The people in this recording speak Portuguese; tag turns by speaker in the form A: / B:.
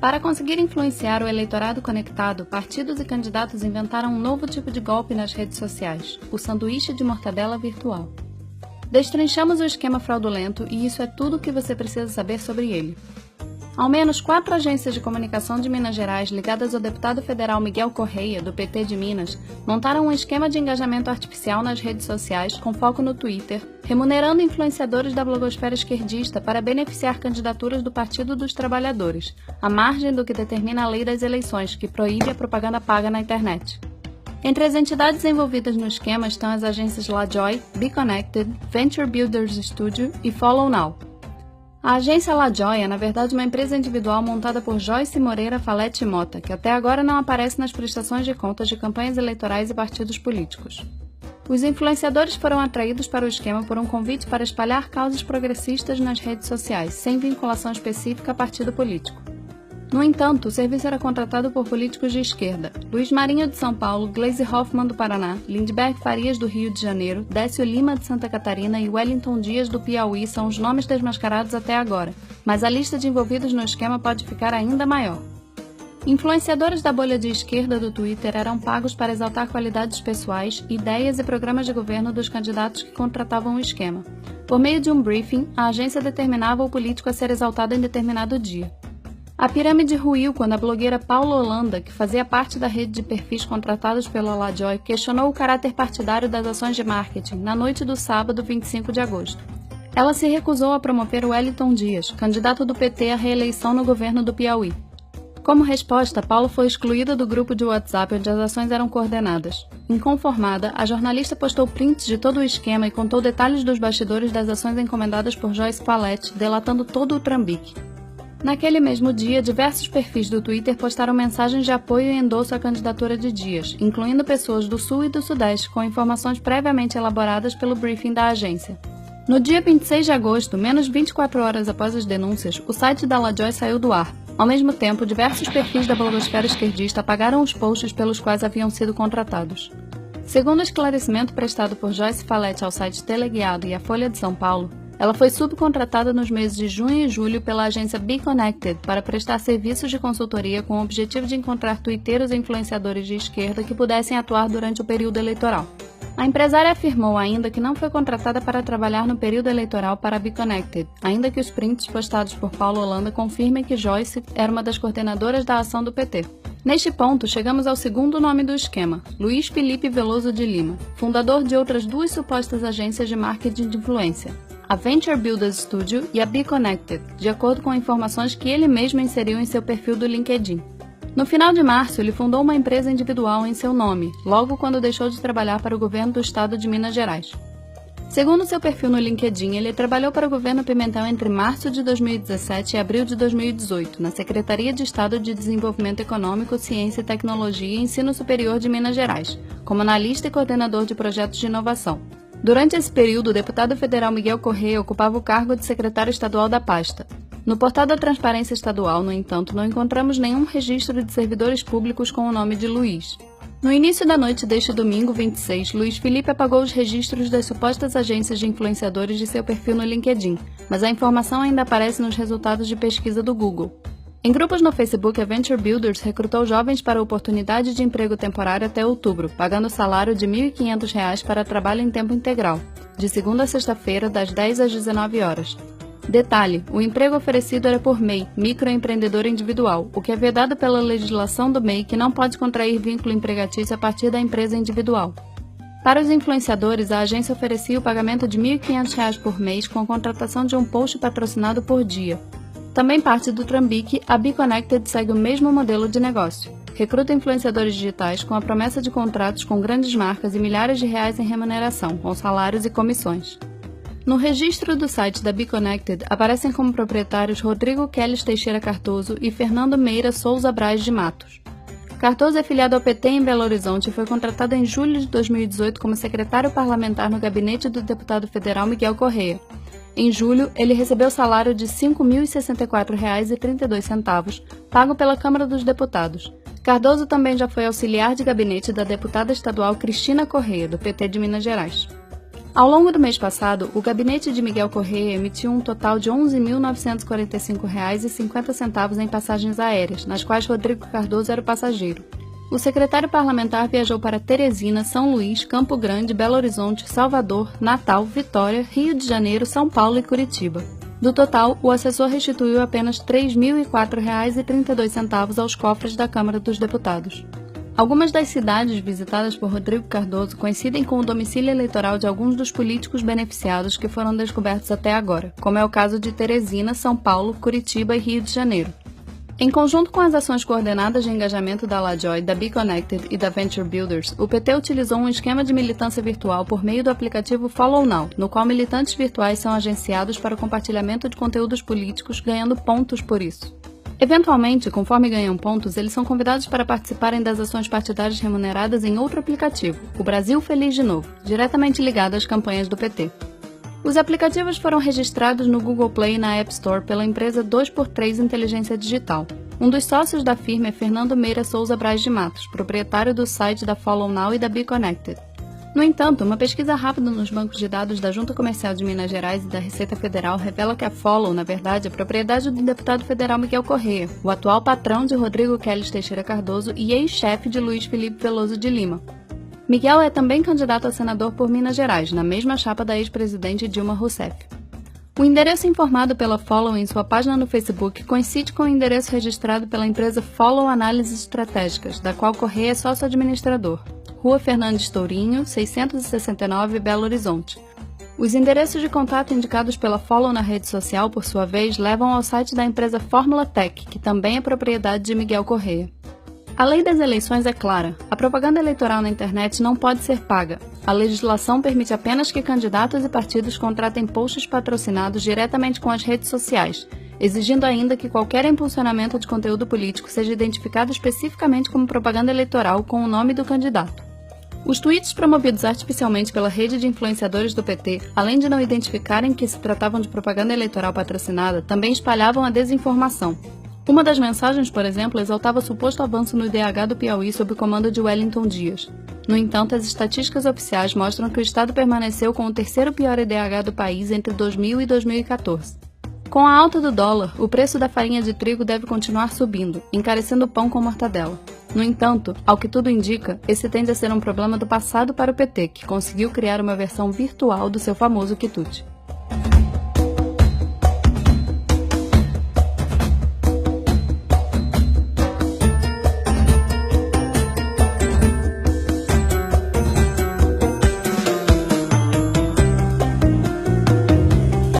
A: Para conseguir influenciar o eleitorado conectado, partidos e candidatos inventaram um novo tipo de golpe nas redes sociais, o sanduíche de mortadela virtual. Destrinchamos o esquema fraudulento e isso é tudo o que você precisa saber sobre ele. Ao menos 4 agências de comunicação de Minas Gerais ligadas ao deputado federal Miguel Correia, do PT de Minas, montaram um esquema de engajamento artificial nas redes sociais com foco no Twitter, remunerando influenciadores da blogosfera esquerdista para beneficiar candidaturas do Partido dos Trabalhadores, à margem do que determina a lei das eleições, que proíbe a propaganda paga na internet. Entre as entidades envolvidas no esquema estão as agências LaJoy, BeConnected, Venture Builders Studio e Follow Now. A agência LaJoy é, na verdade, uma empresa individual montada por Joyce Moreira Falete Mota, que até agora não aparece nas prestações de contas de campanhas eleitorais e partidos políticos. Os influenciadores foram atraídos para o esquema por um convite para espalhar causas progressistas nas redes sociais, sem vinculação específica a partido político. No entanto, o serviço era contratado por políticos de esquerda: Luiz Marinho de São Paulo, Gleisi Hoffmann do Paraná, Lindbergh Farias do Rio de Janeiro, Décio Lima de Santa Catarina e Wellington Dias do Piauí são os nomes desmascarados até agora, mas a lista de envolvidos no esquema pode ficar ainda maior. Influenciadores da bolha de esquerda do Twitter eram pagos para exaltar qualidades pessoais, ideias e programas de governo dos candidatos que contratavam o esquema. Por meio de um briefing, a agência determinava o político a ser exaltado em determinado dia. A pirâmide ruiu quando a blogueira Paula Holanda, que fazia parte da rede de perfis contratados pela LaJoy, questionou o caráter partidário das ações de marketing na noite do sábado, 25 de agosto. Ela se recusou a promover Wellington Dias, candidato do PT à reeleição no governo do Piauí. Como resposta, Paula foi excluída do grupo de WhatsApp onde as ações eram coordenadas. Inconformada, a jornalista postou prints de todo o esquema e contou detalhes dos bastidores das ações encomendadas por Joyce Falete, delatando todo o trambique. Naquele mesmo dia, diversos perfis do Twitter postaram mensagens de apoio e endosso à candidatura de Dias, incluindo pessoas do Sul e do Sudeste, com informações previamente elaboradas pelo briefing da agência. No dia 26 de agosto, menos 24 horas após as denúncias, o site da LaJoy saiu do ar. Ao mesmo tempo, diversos perfis da blogosfera esquerdista apagaram os posts pelos quais haviam sido contratados. Segundo o esclarecimento prestado por Joyce Falete ao site Teleguiado e à Folha de São Paulo, ela foi subcontratada nos meses de junho e julho pela agência BeConnected para prestar serviços de consultoria com o objetivo de encontrar tuiteiros e influenciadores de esquerda que pudessem atuar durante o período eleitoral. A empresária afirmou ainda que não foi contratada para trabalhar no período eleitoral para a BeConnected, ainda que os prints postados por Paula Holanda confirmem que Joyce era uma das coordenadoras da ação do PT. Neste ponto, chegamos ao segundo nome do esquema, Luiz Felipe Veloso de Lima, fundador de outras 2 supostas agências de marketing de influência, a Venture Builders Studio e a BeConnected, de acordo com informações que ele mesmo inseriu em seu perfil do LinkedIn. No final de março, ele fundou uma empresa individual em seu nome, logo quando deixou de trabalhar para o governo do estado de Minas Gerais. Segundo seu perfil no LinkedIn, ele trabalhou para o governo Pimentel entre março de 2017 e abril de 2018, na Secretaria de Estado de Desenvolvimento Econômico, Ciência e Tecnologia e Ensino Superior de Minas Gerais, como analista e coordenador de projetos de inovação. Durante esse período, o deputado federal Miguel Correia ocupava o cargo de secretário estadual da pasta. No portal da Transparência Estadual, no entanto, não encontramos nenhum registro de servidores públicos com o nome de Luiz. No início da noite deste domingo 26, Luiz Felipe apagou os registros das supostas agências de influenciadores de seu perfil no LinkedIn, mas a informação ainda aparece nos resultados de pesquisa do Google. Em grupos no Facebook, a Venture Builders recrutou jovens para oportunidade de emprego temporário até outubro, pagando salário de R$ 1.500 para trabalho em tempo integral, de segunda a sexta-feira, das 10 às 19 horas. Detalhe, o emprego oferecido era por MEI, microempreendedor individual, o que é vedado pela legislação do MEI, que não pode contrair vínculo empregatício a partir da empresa individual. Para os influenciadores, a agência oferecia o pagamento de R$ 1.500 por mês com a contratação de um post patrocinado por dia. Também parte do trambique, a BeConnected segue o mesmo modelo de negócio. Recruta influenciadores digitais com a promessa de contratos com grandes marcas e milhares de reais em remuneração, com salários e comissões. No registro do site da BeConnected, aparecem como proprietários Rodrigo Queles Teixeira Cardoso e Fernando Meira Souza Braz de Matos. Cardoso é filiado ao PT em Belo Horizonte e foi contratado em julho de 2018 como secretário parlamentar no gabinete do deputado federal Miguel Correia. Em julho, ele recebeu salário de R$ 5.064,32, pago pela Câmara dos Deputados. Cardoso também já foi auxiliar de gabinete da deputada estadual Cristina Correia, do PT de Minas Gerais. Ao longo do mês passado, o gabinete de Miguel Correia emitiu um total de R$ 11.945,50 em passagens aéreas, nas quais Rodrigo Cardoso era o passageiro. O secretário parlamentar viajou para Teresina, São Luís, Campo Grande, Belo Horizonte, Salvador, Natal, Vitória, Rio de Janeiro, São Paulo e Curitiba. Do total, o assessor restituiu apenas R$ 3.004,32 aos cofres da Câmara dos Deputados. Algumas das cidades visitadas por Rodrigo Cardoso coincidem com o domicílio eleitoral de alguns dos políticos beneficiados que foram descobertos até agora, como é o caso de Teresina, São Paulo, Curitiba e Rio de Janeiro. Em conjunto com as ações coordenadas de engajamento da LaJoy, da Be Connected e da Venture Builders, o PT utilizou um esquema de militância virtual por meio do aplicativo Follow Now, no qual militantes virtuais são agenciados para o compartilhamento de conteúdos políticos, ganhando pontos por isso. Eventualmente, conforme ganham pontos, eles são convidados para participarem das ações partidárias remuneradas em outro aplicativo, o Brasil Feliz de Novo, diretamente ligado às campanhas do PT. Os aplicativos foram registrados no Google Play e na App Store pela empresa 2x3 Inteligência Digital. Um dos sócios da firma é Fernando Meira Souza Braz de Matos, proprietário do site da Follow Now e da Be Connected. No entanto, uma pesquisa rápida nos bancos de dados da Junta Comercial de Minas Gerais e da Receita Federal revela que a Follow, na verdade, é propriedade do deputado federal Miguel Correia, o atual patrão de Rodrigo Kellis Teixeira Cardoso e ex-chefe de Luiz Felipe Veloso de Lima. Miguel é também candidato a senador por Minas Gerais, na mesma chapa da ex-presidente Dilma Rousseff. O endereço informado pela Follow em sua página no Facebook coincide com o endereço registrado pela empresa Follow Análises Estratégicas, da qual Correia é sócio-administrador. Rua Fernandes Tourinho, 669, Belo Horizonte. Os endereços de contato indicados pela Follow na rede social, por sua vez, levam ao site da empresa Fórmula Tech, que também é propriedade de Miguel Correia. A lei das eleições é clara. A propaganda eleitoral na internet não pode ser paga. A legislação permite apenas que candidatos e partidos contratem posts patrocinados diretamente com as redes sociais, exigindo ainda que qualquer impulsionamento de conteúdo político seja identificado especificamente como propaganda eleitoral com o nome do candidato. Os tweets promovidos artificialmente pela rede de influenciadores do PT, além de não identificarem que se tratavam de propaganda eleitoral patrocinada, também espalhavam a desinformação. Uma das mensagens, por exemplo, exaltava o suposto avanço no IDH do Piauí sob o comando de Wellington Dias. No entanto, as estatísticas oficiais mostram que o estado permaneceu com o terceiro pior IDH do país entre 2000 e 2014. Com a alta do dólar, o preço da farinha de trigo deve continuar subindo, encarecendo o pão com mortadela. No entanto, ao que tudo indica, esse tende a ser um problema do passado para o PT, que conseguiu criar uma versão virtual do seu famoso quitute.